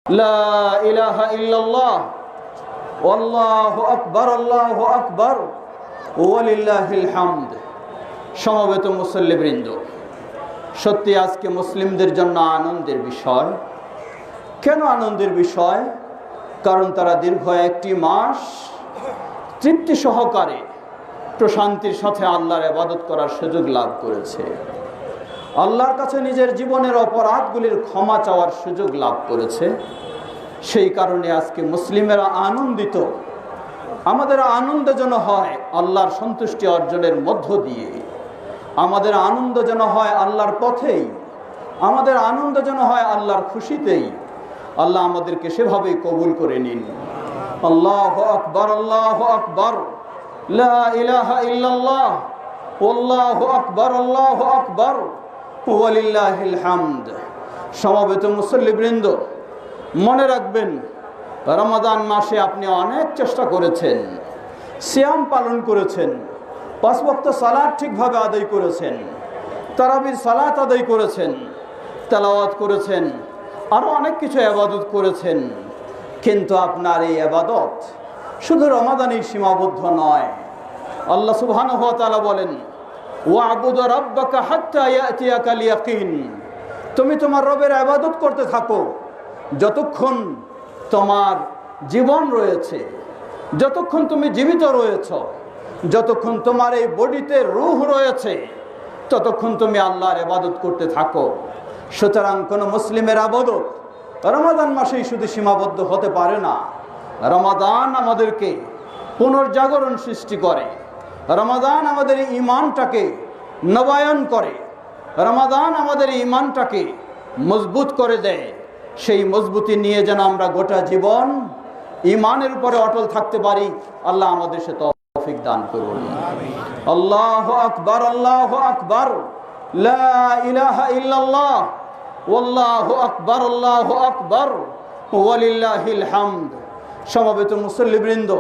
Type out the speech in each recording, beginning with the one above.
لا إله إلا الله والله أكبر الله أكبر ولله الحمد। সমবেত মুসল্লিবৃন্দ, সত্যি আজকে মুসলিমদের জন্য আনন্দের বিষয়। কেন আনন্দের বিষয়? কারণ তারা দীর্ঘ একটি মাস তৃপ্তি সহকারে প্রশান্তির সাথে আল্লাহর ইবাদত করার সুযোগ লাভ করেছে। আল্লাহর কাছে নিজের জীবনের অপরাধগুলির ক্ষমা চাওয়ার সুযোগ লাভ করেছে। সেই কারণে আজকে মুসলিমেরা আনন্দিত। আমাদের আনন্দ যেন হয় আল্লাহর সন্তুষ্টি অর্জনের মধ্য দিয়ে, আমাদের আনন্দ যেন হয় আল্লাহর পথেই, আমাদের আনন্দ যেন হয় আল্লাহর খুশিতেই। আল্লাহ আমাদেরকে সেভাবেই কবুল করে নিন। আল্লাহু আকবার, আল্লাহু আকবার, লা ইলাহা ইল্লাল্লাহ, আল্লাহু আকবার, আল্লাহু আকবার, ওয়ালিল্লাহিল হামদ। সমবেত মুসল্লিবৃন্দ, মনে রাখবেন, রমাদান মাসে আপনি অনেক চেষ্টা করেছেন, সিয়াম পালন করেছেন, 5 ওয়াক্ত সালাত ঠিকভাবে আদায় করেছেন, তারাবির সালাত আদায় করেছেন, তেলাওয়াত করেছেন, আরও অনেক কিছু ইবাদত করেছেন। কিন্তু আপনার এই ইবাদত শুধু রমাদানেই সীমাবদ্ধ নয়। আল্লাহ সুবহানাহু ওয়া তাআলা বলেন, ওয়া'বুদ রাব্বাকা হাত্তা ইয়াতিয়াকাল ইয়াকিন। তুমি তোমার রবের ইবাদত করতে থাকো যতক্ষণ তোমার জীবন রয়েছে, যতক্ষণ তুমি জীবিত রয়েছ, যতক্ষণ তোমার এই বডিতে রূহ রয়েছে, ততক্ষণ তুমি আল্লাহর ইবাদত করতে থাকো। সুতরাং কোনো মুসলিমের ইবাদত রমাদান মাসেই শুধু সীমাবদ্ধ হতে পারে না। রমাদান আমাদেরকে পুনর্জাগরণ সৃষ্টি করে, রমাদান আমাদের ঈমানটাকে নবায়ন করে, রমাদান আমাদের ঈমানটাকে মজবুত করে দেয়। সেই মজবুতি নিয়ে যেন আমরা গোটা জীবন ঈমানের উপরে অটল থাকতে পারি। আল্লাহ আমাদের সে তৌফিক দান করুন। আল্লাহু আকবার, আল্লাহু আকবার, লা ইলাহা ইল্লাল্লাহ, আল্লাহু আকবার, আল্লাহু আকবার, ওয়ালিল্লাহিল হামদ। সমবেত মুসল্লিবৃন্দ,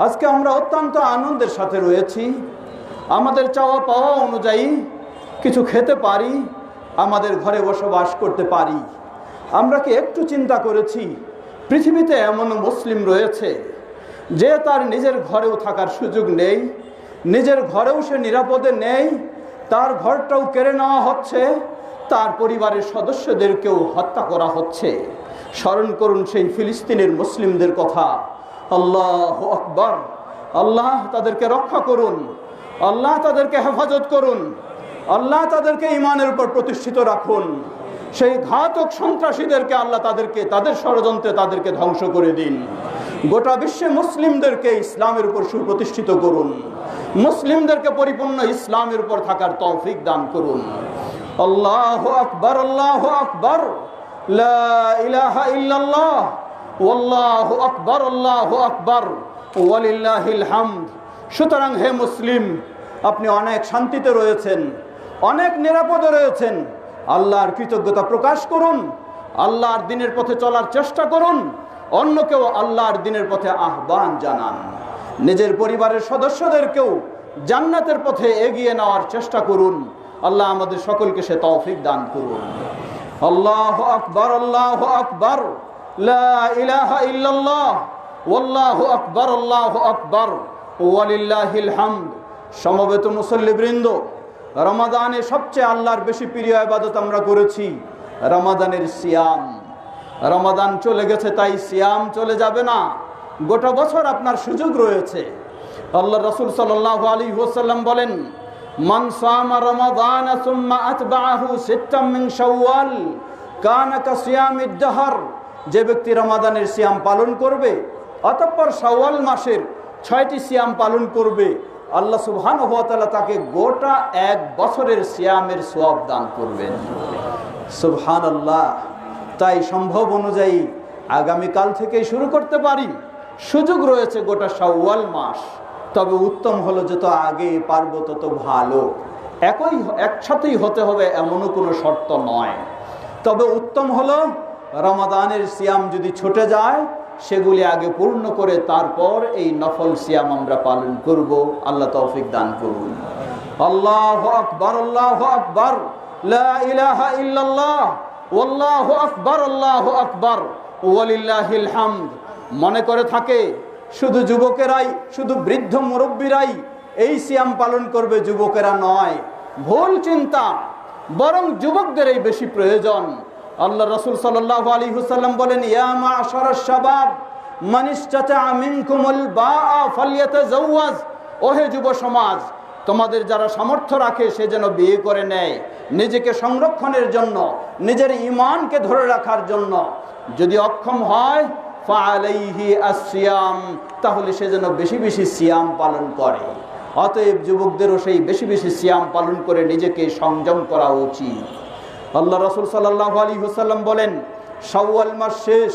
আজকে আমরা অত্যন্ত আনন্দের সাথে রয়েছি। আমাদের চাওয়া পাওয়া অনুযায়ী কিছু খেতে পারি, আমাদের ঘরে বসবাস করতে পারি। আমরা কি একটু চিন্তা করেছি পৃথিবীতে এমন মুসলিম রয়েছে যে তার নিজের ঘরেও থাকার সুযোগ নেই, নিজের ঘরেও সে নিরাপদে নেই, তার ঘরটাও কেড়ে নেওয়া হচ্ছে, তার পরিবারের সদস্যদেরকেও হত্যা করা হচ্ছে। স্মরণ করুন সেই ফিলিস্তিনের মুসলিমদের কথা। আল্লাহু আকবার। আল্লাহ তাদেরকে রক্ষা করুন, আল্লাহ তাদেরকে হেফাজত করুন, আল্লাহ তাদেরকে ঈমানের উপর প্রতিষ্ঠিত রাখুন। সেই ঘাতক সন্ত্রাসীদেরকে আল্লাহ তাদের ষড়যন্ত্রে তাদেরকে ধ্বংস করে দিন। গোটা বিশ্বে মুসলিমদেরকে ইসলামের উপর সুপ্রতিষ্ঠিত করুন, মুসলিমদেরকে পরিপূর্ণ ইসলামের উপর থাকার তৌফিক দান করুন। আল্লাহু আকবার, আল্লাহু আকবার, লা ইলাহা ইল্লাল্লাহ, আল্লাহু আকবার, আল্লাহু আকবার, ওয়ালিল্লাহিল হামদ। সুতরাং হে মুসলিম, আপনি অনেক শান্তিতে রয়েছেন, অনেক নিরাপদে রয়েছেন। আল্লাহর কৃতজ্ঞতা প্রকাশ করুন, আল্লাহর দ্বীনের পথে চলার চেষ্টা করুন, অন্যকেও আল্লাহর দ্বীনের পথে আহ্বান জানান, নিজের পরিবারের সদস্যদেরকেও জান্নাতের পথে এগিয়ে নেওয়ার চেষ্টা করুন। আল্লাহ আমাদের সকলকে সে তৌফিক দান করুন। আল্লাহু আকবার, আল্লাহু আকবার, লা ইলাহা ইল্লাল্লাহ, আল্লাহু আকবার, আল্লাহু আকবার, ওয়ালিল্লাহিল হামদ। সমবেত মুসল্লিবৃন্দ, রমাদানে সবচেয়ে আল্লাহর বেশি প্রিয় ইবাদত আমরা করেছি রমাদানের সিয়াম। রমাদান চলে গেছে, তাই সিয়াম চলে যাবে না। গোটা বছর আপনার সুযোগ রয়েছে। আল্লাহ রাসূল সাল্লাল্লাহু আলাইহি ওয়াসাল্লাম বলেন, মান সামা রমাদান সুম্মা আতবাআহু সিত্তাম মিন শাওয়াল কানা কাসিয়ামিদ দাহর। যে ব্যক্তি রমাদানের সিয়াম পালন করবে, অতঃপর শাওয়াল মাসের 6টি সিয়াম পালন করবে, আল্লাহ সুবহানাহু ওয়া তাআলা তাকে গোটা 1 বছরের সিয়ামের সওয়াব দান করবেন। সুবহানাল্লাহ। তাই সম্ভব অনুযায়ী আগামীকাল থেকেই শুরু করতে পারি, সুযোগ রয়েছে গোটা শাওয়াল মাস। তবে উত্তম হলো যত আগে পারবো তত ভালো। একসাথেই হতে হবে এমনও কোনো শর্ত নয়। তবে উত্তম হলো রমাদানের সিয়াম যদি ছুটে যায়, সেগুলি আগে পূর্ণ করে তারপর এই নফল সিয়াম আমরা পালন করব। আল্লাহ তৌফিক দান করুন। আল্লাহু আকবার, আল্লাহু আকবার, লা ইলাহা ইল্লাল্লাহ, আল্লাহু আকবার, আল্লাহু আকবার, ওয়ালিল্লাহিল হামদ। মনে করে থাকে শুধু যুবকেরাই, শুধু বৃদ্ধ মুরব্বীরাই এই সিয়াম পালন করবে, যুবকেরা নয়। ভুল চিন্তা, বরং যুবকদের এই বেশি প্রয়োজন। আল্লাহ রাসূল সাল্লাল্লাহু আলাইহি ওয়াসাল্লাম বলেন, ইয়া মা'শারাশ শাবাব মান ইসতাতা'a মিনকুমুল বা'a ফালইয়াতাজাওয়াজ। ওহে যুব সমাজ, তোমাদের যারা সামর্থ্য রাখে সে যেন বিয়ে করে নেয়, নিজেকে সংরক্ষণের জন্য, নিজের ঈমানকে ধরে রাখার জন্য। যদি অক্ষম হয় ফাআলাইহি আসসিয়াম, তাহলে সে যেন বেশি বেশি সিয়াম পালন করে। অতএব যুবকদেরও সেই বেশি বেশি সিয়াম পালন করে নিজেকে সংযম করা উচিত। আল্লাহ রাসূল সাল্লাল্লাহু আলাইহি ওয়াসাল্লাম বলেন, শাওয়াল মাস শেষ,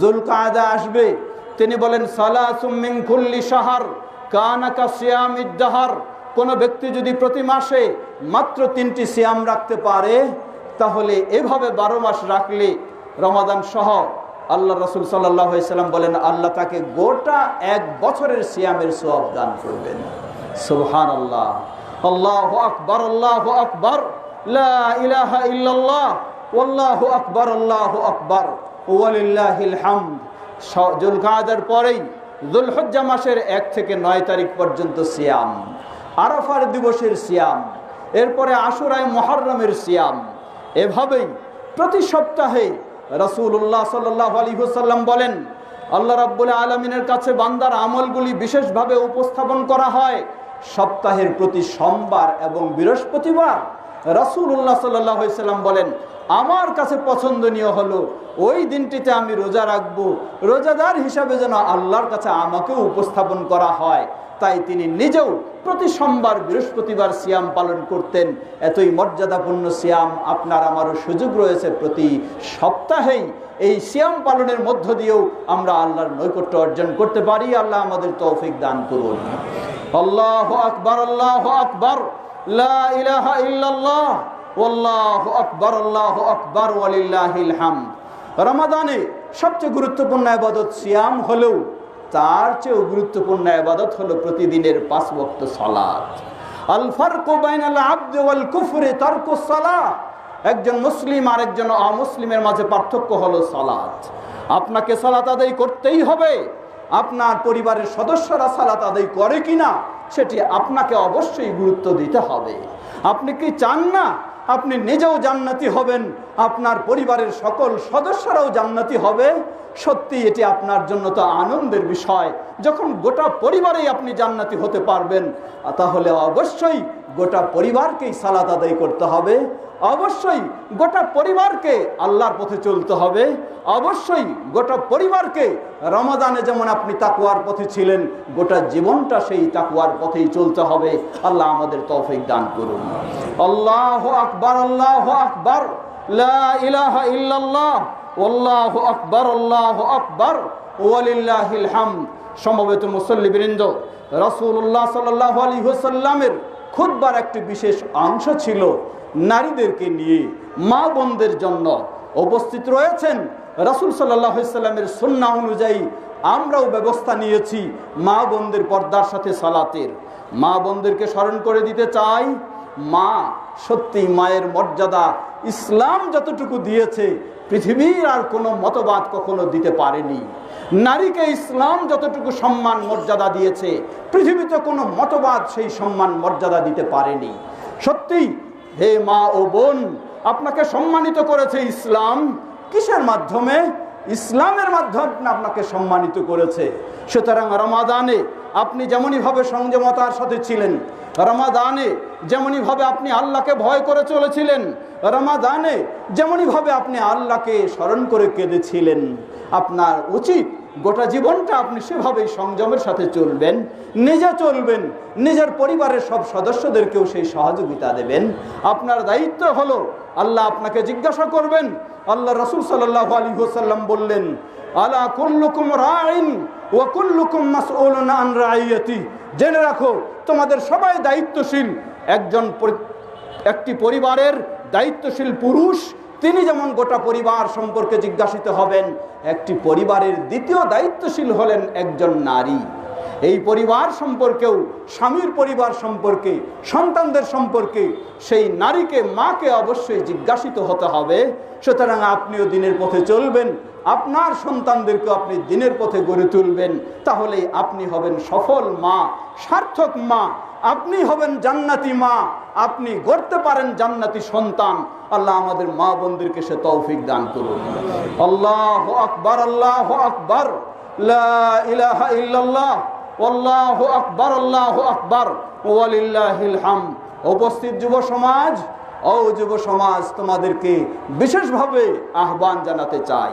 যুলকাদা আসবে। তিনি বলেন, সালাসুম মিন কুল্লি শাহর কানা কাসিয়ামিদ দাহর। কোন ব্যক্তি যদি প্রতি মাসে মাত্র 3টি সিয়াম রাখতে পারে, তাহলে এভাবে 12 মাস রাখলে, রমাদান সহ, আল্লাহ রাসূল সাল্লাল্লাহু আলাইহি ওয়াসাল্লাম বলেন, আল্লাহ তাকে গোটা 1 বছরের সিয়ামের সওয়াব দান করবেন। সুবহানাল্লাহ, আল্লাহু আকবার, আল্লাহু আকবার, লা ইলাহা ইল্লাল্লাহ, ওয়াল্লাহু আকবার, আল্লাহু আকবার, ওয়ালিল্লাহিল হামদ। যুলকাদার পরেই যুলহজ্জা মাসের 1 থেকে 9 তারিখ পর্যন্ত সিয়াম, আরাফার দিবসের সিয়াম, এরপরে আশুরায় মুহররমের সিয়াম। এভাবেই প্রতি সপ্তাহে রাসূলুল্লাহ সাল্লাল্লাহু আলাইহি ওয়াসাল্লাম বলেন, আল্লাহ রাব্বুল আলামিনের কাছে বান্দার আমলগুলি বিশেষভাবে উপস্থাপন করা হয় সপ্তাহের প্রতি সোমবার এবং বৃহস্পতিবার। রাসূলুল্লাহ সাল্লাল্লাহু আলাইহি ওয়াসাল্লাম বলেন, আমার কাছে পছন্দনীয় হলো ওই দিনটিতে আমি রোজা রাখবো, রোজাদার হিসাবে যেন আল্লাহর কাছে আমাকেও উপস্থাপন করা হয়। তাই তিনি নিজেও প্রতি সোমবার বৃহস্পতিবার সিয়াম পালন করতেন। এতই মর্যাদাপূর্ণ সিয়াম আপনার আমারও সুযোগ রয়েছে প্রতি সপ্তাহেই এই সিয়াম পালনের মধ্য দিয়েও আমরা আল্লাহর নৈকট্য অর্জন করতে পারি। আল্লাহ আমাদের তৌফিক দান করুন। আল্লাহু আকবার, আল্লাহু আকবার, লা ইলাহা ইল্লাল্লাহ, ওয়াল্লাহু আকবার, আল্লাহু আকবার, ওয়ালিল্লাহিল হামদ। রমাদানে সবচেয়ে গুরুত্বপূর্ণ ইবাদত সিয়াম হলেও তার চেয়েও গুরুত্বপূর্ণ ইবাদত হলো প্রতিদিনের 5 ওয়াক্ত সালাত। আল ফারকু বাইনাল আবদি ওয়াল কুফরি তারকুস সালাহ। একজন মুসলিম আর একজন অমুসলিমের মাঝে পার্থক্য হলো সালাত। আপনাকে সালাত আদায় করতেই হবে। আপনার পরিবারের সদস্যরা সালাত আদায় করে কিনা সেটি আপনাকে অবশ্যই গুরুত্ব দিতে হবে। আপনি কি চান না আপনি নিজেও জান্নাতি হবেন, আপনার পরিবারের সকল সদস্যরাও জান্নাতি হবে? সত্যি এটি আপনার জন্য তো আনন্দের বিষয়। যখন গোটা পরিবারেই আপনি জান্নাতি হতে পারবেন, তাহলে অবশ্যই গোটা পরিবারকেই সালাত আদায় করতে হবে। অবশ্যই গোটা পরিবারকে আল্লাহর পথে চলতে হবে। অবশ্যই গোটা পরিবারকে রমাদানে যেমন আপনি তাকওয়ার পথে ছিলেন, গোটা জীবনটা সেই তাকওয়ার পথেই চলতে হবে। আল্লাহ আমাদের তৌফিক দান করুন। আল্লাহু আকবার, আল্লাহু আকবার, লা ইলাহা ইল্লাল্লাহ, আল্লাহু আকবার, আল্লাহু আকবার, ওয়ালিল্লাহিল হামদ। সমবেত মুসল্লিবৃন্দ, রাসূলুল্লাহ সাল্লাল্লাহু আলাইহি ওয়াসাল্লামের খুতবার একটি বিশেষ অংশ ছিল নারীদেরকে নিয়ে, মা বোনদের জন্য। উপস্থিত রয়েছেন রাসূল সাল্লাল্লাহু আলাইহি ওয়াসাল্লামের সুন্নাহ অনুযায়ী আমরাও ব্যবস্থা নিয়েছি মা বোনদের পর্দার সাথে সালাতের। মা বোনদেরকে স্মরণ করে দিতে চাই, মা সত্যি মায়ের মর্যাদা ইসলাম যতটুকু দিয়েছে পৃথিবীর আর কোনো মতবাদ কখনো দিতে পারেনি। নারীকে ইসলাম যতটুকু সম্মান মর্যাদা দিয়েছে পৃথিবীতে কোনো মতবাদ সেই সম্মান মর্যাদা দিতে পারেনি। সত্যি হে মা ও বোন, আপনাকে সম্মানিত করেছে ইসলাম। কিসের মাধ্যমে? ইসলামের মাধ্যমে আপনাকে সম্মানিত করেছে। সুতরাং রমাদানে আপনি যেমনইভাবে সংযমতার সাথে ছিলেন, রমাদানে যেমনইভাবে আপনি আল্লাহকে ভয় করে চলেছিলেন, রমাদানে যেমনইভাবে আপনি আল্লাহকে স্মরণ করে কেঁদেছিলেন, আপনার উচিত গোটা জীবনটা আপনি সেভাবেই সংযমের সাথে চলবেন। নিজে চলবেন, নিজের পরিবারের সব সদস্যদেরকেও সেই সহযোগিতা দেবেন। আপনার দায়িত্ব হলো আল্লাহ আপনাকে জিজ্ঞাসা করবেন। আল্লাহ রাসূল সাল্লাল্লাহু আলাইহি ওয়াসাল্লাম বললেন, আলা কুল্লুকুম রাইন ওয়া কুল্লুকুম মাসউলুন আন রাইয়াতি। জেনে রাখো তোমাদের সবাই দায়িত্বশীল। একটি পরিবারের দায়িত্বশীল পুরুষ তিনি যেমন গোটা পরিবার সম্পর্কে জিজ্ঞাসিত হবেন, একটি পরিবারের দ্বিতীয় দায়িত্বশীল হলেন একজন নারী। এই পরিবার সম্পর্কেও, স্বামীর পরিবার সম্পর্কে, সন্তানদের সম্পর্কে সেই নারীকে, মাকে অবশ্যই জিজ্ঞাসিত হতে হবে। সুতরাং আপনিও দিনের পথে চলবেন, আপনার সন্তানদেরকে আপনি দিনের পথে গড়ে তুলবেন, তাহলেই আপনি হবেন সফল মা, সার্থক মা, আপনি হবেন জান্নাতি মা, আপনি গড়তে পারেন জান্নাতি সন্তান। আল্লাহ আমাদের মা বোনদেরকে সে তৌফিক দান করুন। আল্লাহু আকবার, আল্লাহু আকবার, লা ইলাহা ইল্লাল্লাহ, আল্লাহু আকবার, আল্লাহু আকবার, ওয়ালিল্লাহিল হামদ। উপস্থিত যুব সমাজ, ও যুব সমাজ, তোমাদেরকে বিশেষভাবে আহ্বান জানাতে চাই,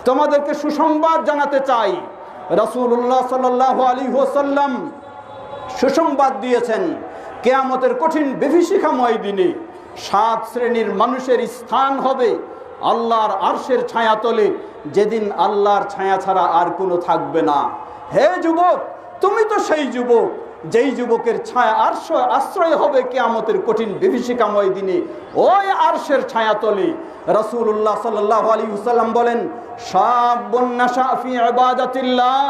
তোমাদেরকে সুসংবাদ জানাতে চাই। রাসূলুল্লাহ সাল্লাল্লাহু আলাইহি ওয়াসাল্লাম সুসংবাদ দিয়েছেন, কিয়ামতের কঠিন বিভীষিকাময় দিনে 7 শ্রেণীর মানুষের স্থান হবে আল্লাহর আরশের ছায়াতলে, যেদিন আল্লাহর ছায়া ছাড়া আর কোনো থাকবে না। হে যুবক, তুমি তো সেই যুবক যেই যুবকের ছায়া আশ্রয় হবে কিয়ামতের কঠিন বিভীষিকাময় দিনে ওই আরশের ছায়াতলে। রাসূলুল্লাহ সাল্লাল্লাহু আলাইহি ওয়াসাল্লাম বলেন, শাবুন নাশা ফি ইবাদাতিল্লাহ,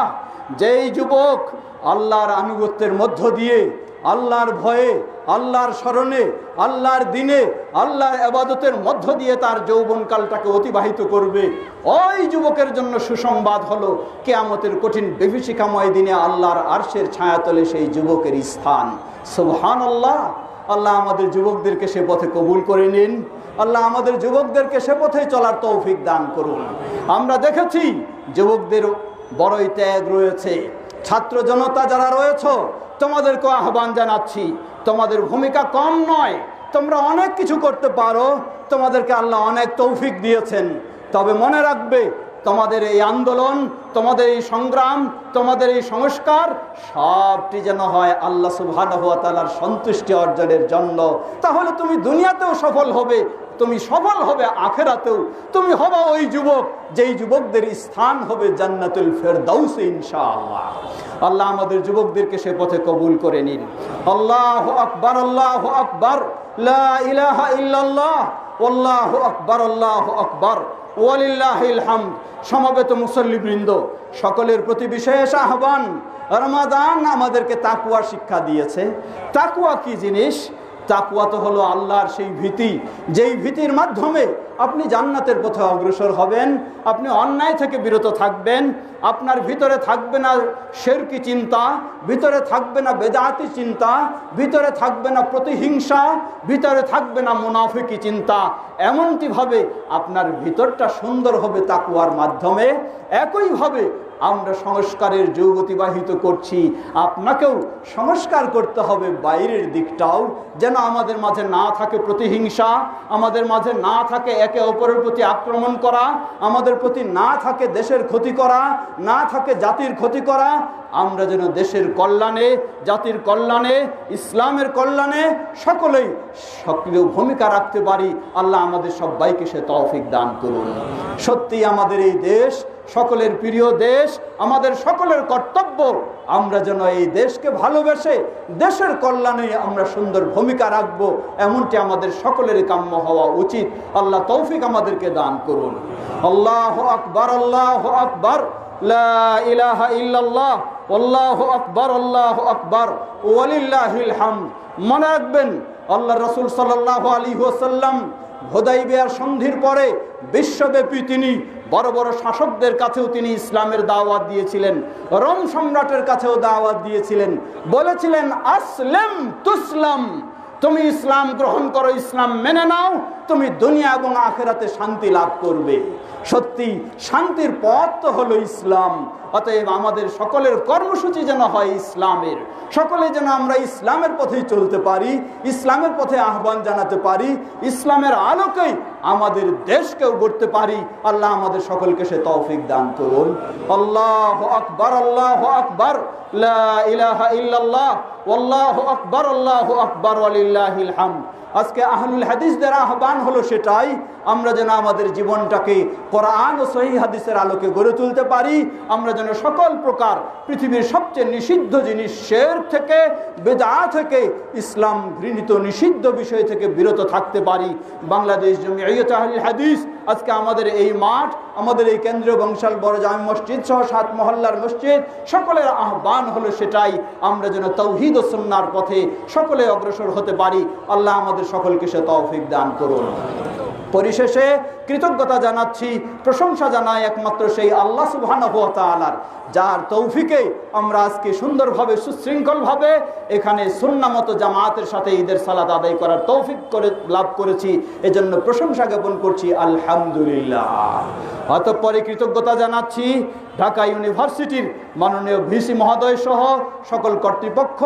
যেই যুবক আল্লাহর আনুগত্যের মধ্য দিয়ে, আল্লাহর ভয়ে, আল্লাহর স্মরণে, আল্লাহর দিনে, আল্লাহর ইবাদতের মধ্য দিয়ে তার যৌবনকালটাকে অতিবাহিত করবে, ওই যুবকের জন্য সুসংবাদ হলো কিয়ামতের কঠিন বিভীষিকাময় দিনে আল্লাহর আরশের ছায়াতলে সেই যুবকের স্থান। সুবহানাল্লাহ। আল্লাহ আমাদের যুবকদেরকে সে পথে কবুল করে নিন। আল্লাহ আমাদের যুবকদেরকে সে পথে চলার তৌফিক দান করুন। আমরা দেখেছি যুবকদের বড়ই ত্যাগ রয়েছে। ছাত্র জনতা যারা রয়েছ, তোমাদেরকে আহ্বান জানাচ্ছি, তোমাদের ভূমিকা কম নয়, তোমরা অনেক কিছু করতে পারো, তোমাদেরকে আল্লাহ অনেক তৌফিক দিয়েছেন। তবে মনে রাখবে, তোমাদের এই আন্দোলন, তোমাদের এই সংগ্রাম, তোমাদের এই সংস্কার সবটি যেন হয় আল্লাহ সুবহানাহু ওয়া তাআলার সন্তুষ্টি অর্জনের জন্য। তাহলে তুমি দুনিয়াতেও সফল হবে, তুমি সফল হবে আখিরাতেও। তুমি হবে ওই যুবক যেই যুবকদের স্থান হবে জান্নাতুল ফেরদাউসে ইনশাআল্লাহ। আল্লাহ আমাদের যুবকদেরকে সে পথে কবুল করে নিন। আল্লাহু আকবার, আল্লাহু আকবার, লা ইলাহা ইল্লাল্লাহ, আল্লাহু আকবার, আল্লাহু আকবার, ওয়ালিল্লাহিল হামদ। সমবেত মুসল্লিবৃন্দ, সকলের প্রতি বিশেষ আহ্বান। রমাদান আমাদেরকে তাকওয়া শিক্ষা দিয়েছে। তাকওয়া কি জিনিস? তাকওয়া তো হলো আল্লাহর সেই ভীতি, যেই ভীতির মাধ্যমে আপনি জান্নাতের পথে অগ্রসর হবেন, আপনি অন্যায় থেকে বিরত থাকবেন, আপনার ভিতরে থাকবে না শিরকি চিন্তা, ভিতরে থাকবে না বেদাতি চিন্তা, ভিতরে থাকবে না প্রতিহিংসা, ভিতরে থাকবে না মুনাফিকি চিন্তা। এমনটিভাবে আপনার ভিতরটা সুন্দর হবে তাকওয়ার মাধ্যমে। একইভাবে আমরা সংস্কারের যুগ অতিবাহিত করছি, আপনাকেও সংস্কার করতে হবে বাইরের দিকটাও, যেন আমাদের মাঝে না থাকে প্রতিহিংসা, আমাদের মাঝে না থাকে একে অপরের প্রতি আক্রমণ করা, আমাদের প্রতি না থাকে দেশের ক্ষতি করা, না থাকে জাতির ক্ষতি করা। আমরা যেন দেশের কল্যাণে, জাতির কল্যাণে, ইসলামের কল্যাণে সকলেই সক্রিয় ভূমিকা রাখতে পারি। আল্লাহ আমাদের সবাইকে সে তৌফিক দান করুন। সত্যি আমাদের এই দেশ সকলের প্রিয় দেশ, আমাদের সকলের কর্তব্য আমরা যেন এই দেশকে ভালোবেসে দেশের কল্যাণে আমরা সুন্দর ভূমিকা রাখবো, এমনটি আমাদের সকলের কাম্য হওয়া উচিত। আল্লাহ তৌফিক আমাদেরকে দান করুন। আল্লাহু আকবার, আল্লাহু আকবার, লা ইলাহা ইল্লাল্লাহ, আল্লাহু আকবার, আল্লাহু আকবার, ওয়ালিল্লাহিল হামদ। মনে রাখবেন, আল্লাহ রাসূল সাল্লাল্লাহু আলাইহি ওয়াসাল্লাম হুদাইবিয়ার সন্ধির পরে বিশ্বব্যাপী তিনি বড় বড় শাসকদের কাছেও তিনি ইসলামের দাওয়াত দিয়েছিলেন, রোম সম্রাটের কাছেও দাওয়াত দিয়েছিলেন, বলেছিলেন আসলিম তুসলাম, তুমি ইসলাম গ্রহণ করো, ইসলাম মেনে নাও, তুমি দুনিয়া এবং আখিরাতে শান্তি লাভ করবে। সত্যি শান্তির পথ তো হলো ইসলাম। অতএব আমাদের সকলের কর্মসূচি যেন হয় ইসলামের, সকলে যেন আমরা ইসলামের পথেই চলতে পারি, ইসলামের পথে আহ্বান জানাতে পারি, ইসলামের আলোকেই আমাদের দেশকেও গড়তে পারি। আল্লাহ আমাদের সকলকে সে তৌফিক দান করুন। আল্লাহু আকবার, আল্লাহু আকবার, লা ইলাহা ইল্লাল্লাহ, আল্লাহু আকবার, আল্লাহু আকবার, ওয়ালিল্লাহিল হামদ। আজকে আহলুল হাদিসদের আহ্বান হলো সেটাই, আমরা যেন আমাদের জীবনটাকে কোরআন ও সহিহ হাদিসের আলোকে গড়ে তুলতে পারি। আমরা যেন সকল প্রকার পৃথিবীর সবচেয়ে নিষিদ্ধ জিনিস শিরক থেকে, বিদআত থেকে, ইসলাম ঘৃণিত নিষিদ্ধ বিষয় থেকে বিরত থাকতে পারি। বাংলাদেশ জমিয়ত আহলুল হাদিস আজকে আমাদের এই মাঠ, আমাদের এই কেন্দ্রীয় বংশাল বড় জামে মসজিদ সহ 7 মহল্লার মসজিদ, সকলের আহ্বান হলো সেটাই, আমরা যেন তাওহীদ ও সুন্নাহর পথে সকলে অগ্রসর হতে পারি। আল্লাহ আমাদের সকলকে সে তৌফিক দান করুন। পরিশেষে কৃতজ্ঞতা জানাচ্ছি, প্রশংসা জানাই একমাত্র সেই আল্লাহ সুবহানাহু ওয়া তাআলার, যার তৌফিকে আমরা আজকে সুন্দরভাবে সুশৃঙ্খলভাবে এখানে সুন্নাহমত জামাতের সাথে ঈদের সালাত আদায় করার তৌফিক লাভ করেছি। এজন্য প্রশংসা জ্ঞাপন করছি আলহামদুলিল্লাহ। অতঃপরে কৃতজ্ঞতা জানাচ্ছি ঢাকা ইউনিভার্সিটির মাননীয় ভিসি মহোদয় সহ সকল কর্তৃপক্ষ,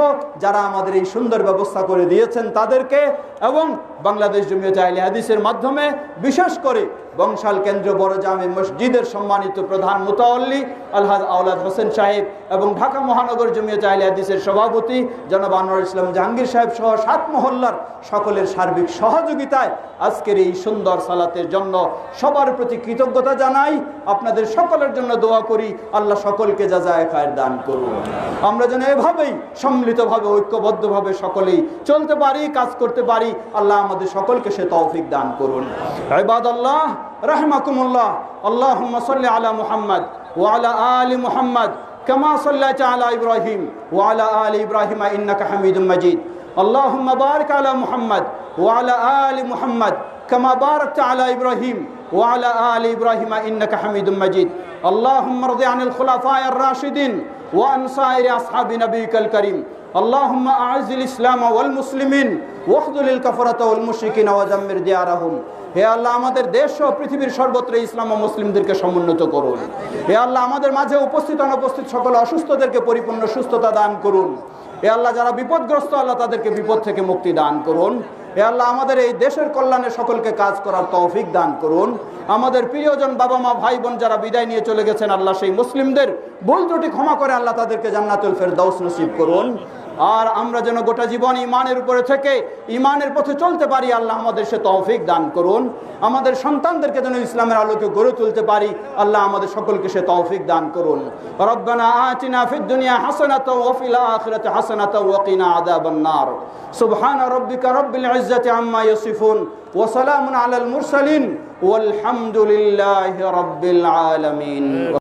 যারা আমাদের এই সুন্দর ব্যবস্থা করে দিয়েছেন তাদেরকে, এবং বাংলাদেশ জমিয়ত আহলে হাদিসের মাধ্যমে বিশেষ করে বংশাল কেন্দ্রীয় বড় জামে মসজিদের সম্মানিত প্রধান মুতাওয়াল্লি আলহাজ আওলাদ হোসেন সাহেব এবং ঢাকা মহানগর জমিয়ত আহলে হাদিসের সভাপতি জনাব আনোয়ার ইসলাম জাহাঙ্গীর সাহেব সহ 7 মহল্লার সকলের সার্বিক সহযোগিতায় আজকের এই সুন্দর সালাতের জন্য সবার প্রতি কৃতজ্ঞতা জানাই। আপনাদের সকলের জন্য দোয়া করি, আল্লাহ সকলকে জাযায়ে খায়ের দান করুন। আমরা যেন এভাবেই সম্মিলিতভাবে ঐক্যবদ্ধভাবে সকলেই চলতে পারি, কাজ করতে পারি। আল্লাহ আমাদের সকলকে সে তৌফিক দান করুন। ইবাদাল্লাহ রাহমাকুমুল্লাহ, আল্লাহুম্মা সাল্লি আলা মুহাম্মদ ওয়া আলা আলি মুহাম্মদ কামা সাল্লাইতা আলা ইব্রাহিম ওয়া আলা আলি ইব্রাহিম ইন্নাকা হামিদুম মাজিদ। আল্লাহুম্মা বারিক আলা মুহাম্মদ ওয়া আলা আলি মুহাম্মদ কামা বারাকতা আলা ইব্রাহিম ওয়া আলা আলি ইব্রাহিম ইন্নাকা হামিদুম মাজিদ। আল্লাহুম্মা রদি আনিল খুলাফায়ে রাশিদিন ওয়া আন সাইরি আসহাবি নবিয়িকাল কারীম। আল্লাহুম্মা আ'ইজিল ইসলাম ওয়াল মুসলিমিন ওয়াখযুলিল কাফারাতা ওয়াল মুশরিকিন ওয়া দাম্মির দিয়ারাহুম। হে আল্লাহ, আমাদের দেশ ও পৃথিবীর সর্বত্র ইসলাম ও মুসলিমদেরকে সমুন্নত করুন। হে আল্লাহ, আমাদের মাঝে উপস্থিত অনুপস্থিত সকল অসুস্থদেরকে পরিপূর্ণ সুস্থতা দান করুন। হে আল্লাহ, যারা বিপদগ্রস্ত আল্লাহ তাদেরকে বিপদ থেকে মুক্তি দান করুন। হে আল্লাহ, আমাদের এই দেশের কল্যাণে সকলকে কাজ করার তৌফিক দান করুন। আমাদের প্রিয়জন বাবা মা ভাই বোন যারা বিদায় নিয়ে চলে গেছেন, আল্লাহ সেই মুসলিমদের ভুল ত্রুটি ক্ষমা করে আল্লাহ তাদেরকে জান্নাতুল ফেরদাউস নসিব করুন। আর আমরা যেন গোটা জীবন ঈমানের উপরে থেকে ঈমানের পথে চলতে পারি, আল্লাহ আমাদের সে তৌফিক দান করুন। আমাদের সন্তানদেরকে যেন ইসলামের আলোকে গড়ে তুলতে পারি, আল্লাহ আমাদের সকলকে সে তৌফিক দান করুন। রব্বানা আতিনা ফিদ দুনিয়া হাসানাতাও ওয়া ফিল আখিরাতি হাসানাতাও ওয়া কিনা আযাবান নার। সুবহানা রাব্বিকা রাব্বিল ইজ্জাতি আম্মা ইয়াসিফুন ওয়া সালামুন আলাল মুরসালিন ওয়াল হামদুলিল্লাহি রাব্বিল আলামিন।